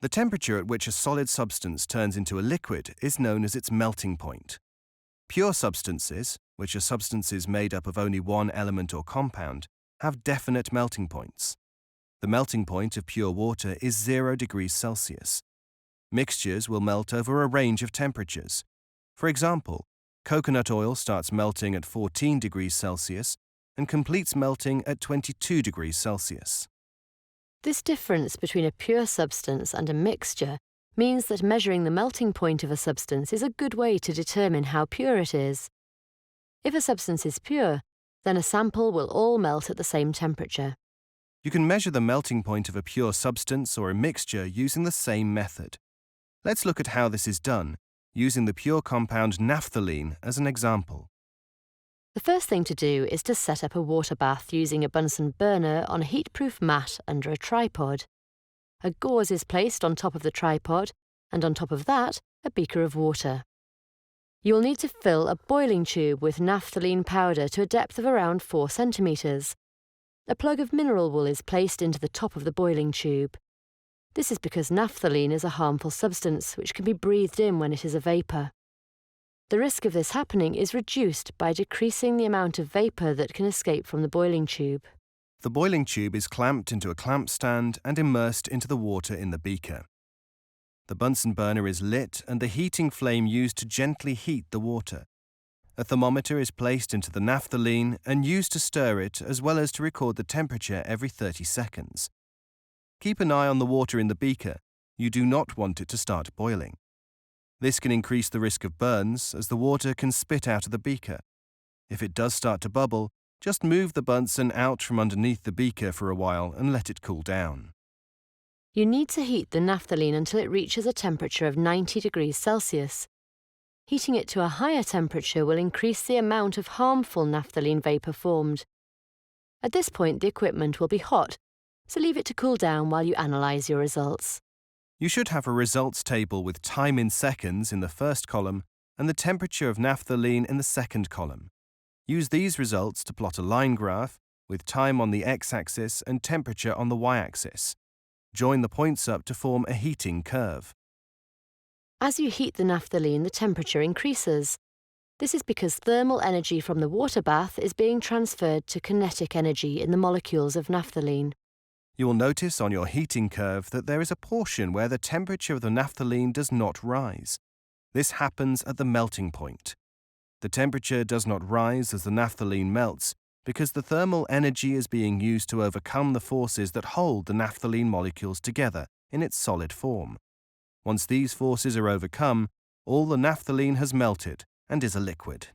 The temperature at which a solid substance turns into a liquid is known as its melting point. Pure substances, which are substances made up of only one element or compound, have definite melting points. The melting point of pure water is 0 degrees Celsius. Mixtures will melt over a range of temperatures. For example, coconut oil starts melting at 14 degrees Celsius and completes melting at 22 degrees Celsius. This difference between a pure substance and a mixture means that measuring the melting point of a substance is a good way to determine how pure it is. If a substance is pure, then a sample will all melt at the same temperature. You can measure the melting point of a pure substance or a mixture using the same method. Let's look at how this is done, using the pure compound naphthalene as an example. The first thing to do is to set up a water bath using a Bunsen burner on a heat-proof mat under a tripod. A gauze is placed on top of the tripod, and on top of that, a beaker of water. You will need to fill a boiling tube with naphthalene powder to a depth of around 4 centimetres. A plug of mineral wool is placed into the top of the boiling tube. This is because naphthalene is a harmful substance which can be breathed in when it is a vapour. The risk of this happening is reduced by decreasing the amount of vapour that can escape from the boiling tube. The boiling tube is clamped into a clamp stand and immersed into the water in the beaker. The Bunsen burner is lit and the heating flame used to gently heat the water. A thermometer is placed into the naphthalene and used to stir it as well as to record the temperature every 30 seconds. Keep an eye on the water in the beaker. You do not want it to start boiling. This can increase the risk of burns as the water can spit out of the beaker. If it does start to bubble, just move the Bunsen out from underneath the beaker for a while and let it cool down. You need to heat the naphthalene until it reaches a temperature of 90 degrees Celsius. Heating it to a higher temperature will increase the amount of harmful naphthalene vapour formed. At this point, the equipment will be hot, so leave it to cool down while you analyse your results. You should have a results table with time in seconds in the first column and the temperature of naphthalene in the second column. Use these results to plot a line graph with time on the x-axis and temperature on the y-axis. Join the points up to form a heating curve. As you heat the naphthalene, the temperature increases. This is because thermal energy from the water bath is being transferred to kinetic energy in the molecules of naphthalene. You will notice on your heating curve that there is a portion where the temperature of the naphthalene does not rise. This happens at the melting point. The temperature does not rise as the naphthalene melts because the thermal energy is being used to overcome the forces that hold the naphthalene molecules together in its solid form. Once these forces are overcome, all the naphthalene has melted and is a liquid.